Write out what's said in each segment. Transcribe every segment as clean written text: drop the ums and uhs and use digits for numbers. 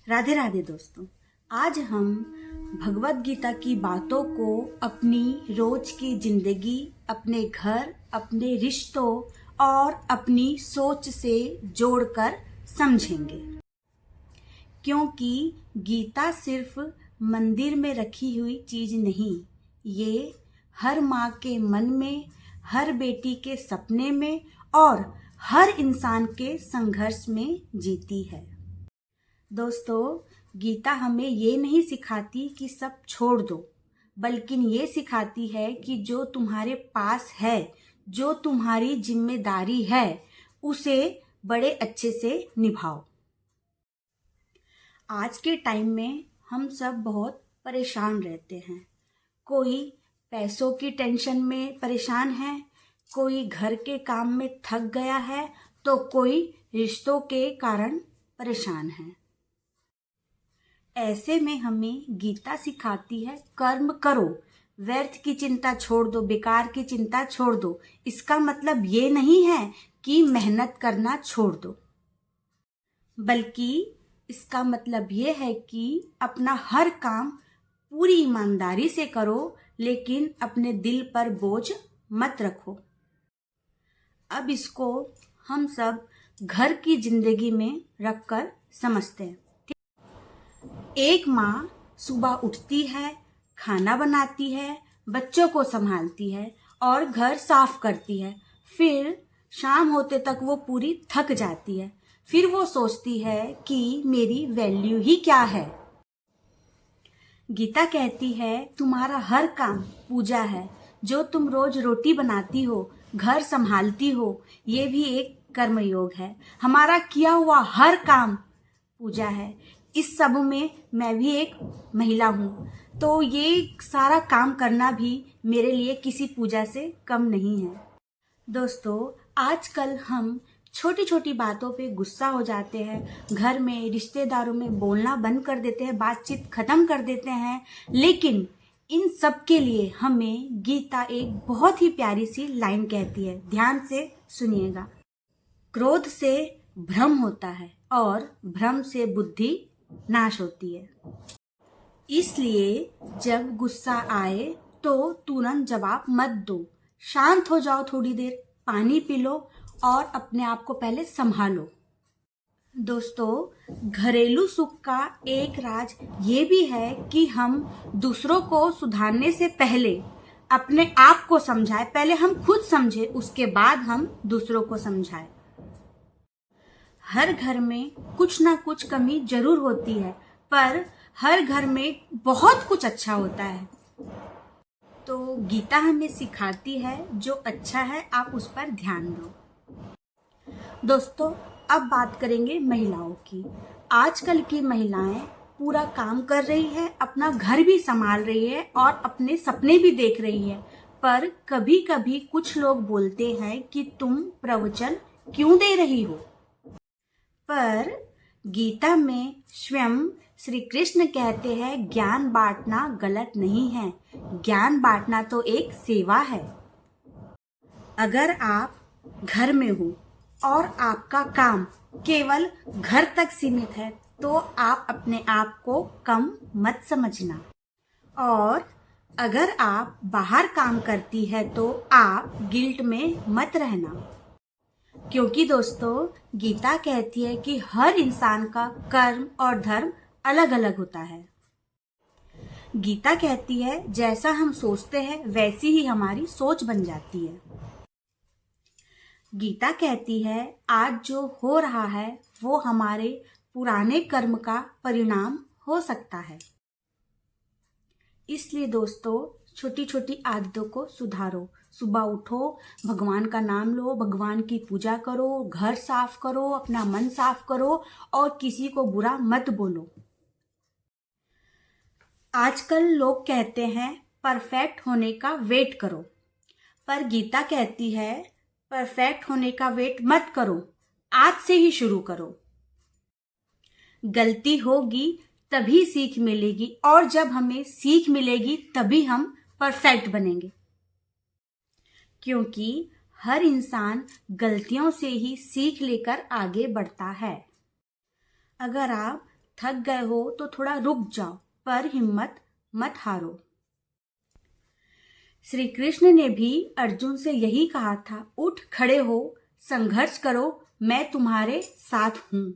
राधे राधे दोस्तों। आज हम भगवत गीता की बातों को अपनी रोज की जिंदगी, अपने घर, अपने रिश्तों और अपनी सोच से जोड़कर समझेंगे, क्योंकि गीता सिर्फ मंदिर में रखी हुई चीज नहीं, ये हर माँ के मन में, हर बेटी के सपने में और हर इंसान के संघर्ष में जीती है। दोस्तों, गीता हमें ये नहीं सिखाती कि सब छोड़ दो, बल्कि ये सिखाती है कि जो तुम्हारे पास है, जो तुम्हारी जिम्मेदारी है, उसे बड़े अच्छे से निभाओ। आज के टाइम में हम सब बहुत परेशान रहते हैं। कोई पैसों की टेंशन में परेशान है, कोई घर के काम में थक गया है, तो कोई रिश्तों के कारण परेशान है। ऐसे में हमें गीता सिखाती है, कर्म करो, व्यर्थ की चिंता छोड़ दो, बेकार की चिंता छोड़ दो। इसका मतलब ये नहीं है कि मेहनत करना छोड़ दो, बल्कि इसका मतलब ये है कि अपना हर काम पूरी ईमानदारी से करो, लेकिन अपने दिल पर बोझ मत रखो। अब इसको हम सब घर की जिंदगी में रखकर समझते हैं। एक माँ सुबह उठती है, खाना बनाती है, बच्चों को संभालती है और घर साफ करती है। फिर शाम होते तक वो पूरी थक जाती है। फिर वो सोचती है कि मेरी वैल्यू ही क्या है। गीता कहती है, तुम्हारा हर काम पूजा है। जो तुम रोज रोटी बनाती हो, घर संभालती हो, ये भी एक कर्मयोग है। हमारा किया हुआ हर काम पूजा है। इस सब में मैं भी एक महिला हूँ, तो ये सारा काम करना भी मेरे लिए किसी पूजा से कम नहीं है। दोस्तों, आजकल हम छोटी छोटी बातों पे गुस्सा हो जाते हैं, घर में, रिश्तेदारों में बोलना बंद कर देते हैं, बातचीत खत्म कर देते हैं। लेकिन इन सब के लिए हमें गीता एक बहुत ही प्यारी सी लाइन कहती है, ध्यान से सुनिएगा। क्रोध से भ्रम होता है और भ्रम से बुद्धि नाश होती है। इसलिए जब गुस्सा आए तो तुरंत जवाब मत दो, शांत हो जाओ, थोड़ी देर पानी पी लो और अपने आप को पहले संभालो। दोस्तों, घरेलू सुख का एक राज ये भी है कि हम दूसरों को सुधारने से पहले अपने आप को समझाएं। पहले हम खुद समझे, उसके बाद हम दूसरों को समझाएं। हर घर में कुछ ना कुछ कमी जरूर होती है, पर हर घर में बहुत कुछ अच्छा होता है। तो गीता हमें सिखाती है, जो अच्छा है आप उस पर ध्यान दो। दोस्तों, अब बात करेंगे महिलाओं की। आजकल की महिलाएं पूरा काम कर रही है, अपना घर भी संभाल रही है और अपने सपने भी देख रही है, पर कभी कभी कुछ लोग बोलते हैं कि तुम प्रवचन क्यों दे रही हो। पर गीता में स्वयं श्री कृष्ण कहते हैं, ज्ञान बांटना गलत नहीं है, ज्ञान बांटना तो एक सेवा है। अगर आप घर में हो और आपका काम केवल घर तक सीमित है, तो आप अपने आप को कम मत समझना। और अगर आप बाहर काम करती है तो आप गिल्ट में मत रहना, क्योंकि दोस्तों, गीता कहती है कि हर इंसान का कर्म और धर्म अलग अलग होता है। गीता कहती है, जैसा हम सोचते हैं वैसी ही हमारी सोच बन जाती है। गीता कहती है, आज जो हो रहा है वो हमारे पुराने कर्म का परिणाम हो सकता है। इसलिए दोस्तों, छोटी छोटी आदतों को सुधारो। सुबह उठो, भगवान का नाम लो, भगवान की पूजा करो, घर साफ करो, अपना मन साफ करो और किसी को बुरा मत बोलो। आजकल लोग कहते हैं परफेक्ट होने का वेट करो, पर गीता कहती है परफेक्ट होने का वेट मत करो, आज से ही शुरू करो। गलती होगी तभी सीख मिलेगी, और जब हमें सीख मिलेगी तभी हम परफेक्ट बनेंगे, क्योंकि हर इंसान गलतियों से ही सीख लेकर आगे बढ़ता है। अगर आप थक गए हो तो थोड़ा रुक जाओ, पर हिम्मत मत हारो। श्री कृष्ण ने भी अर्जुन से यही कहा था, उठ खड़े हो, संघर्ष करो, मैं तुम्हारे साथ हूं।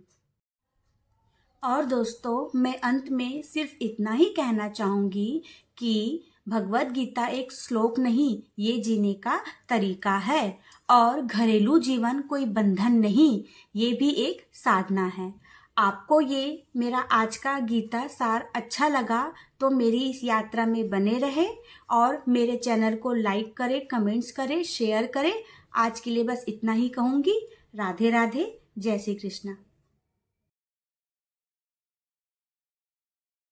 और दोस्तों, मैं अंत में सिर्फ इतना ही कहना चाहूंगी कि भगवत गीता एक श्लोक नहीं, ये जीने का तरीका है। और घरेलू जीवन कोई बंधन नहीं, ये भी एक साधना है। आपको ये मेरा आज का गीता सार अच्छा लगा तो मेरी इस यात्रा में बने रहे और मेरे चैनल को लाइक करें, कमेंट्स करें, शेयर करें। आज के लिए बस इतना ही कहूंगी। राधे राधे, जय श्री कृष्ण।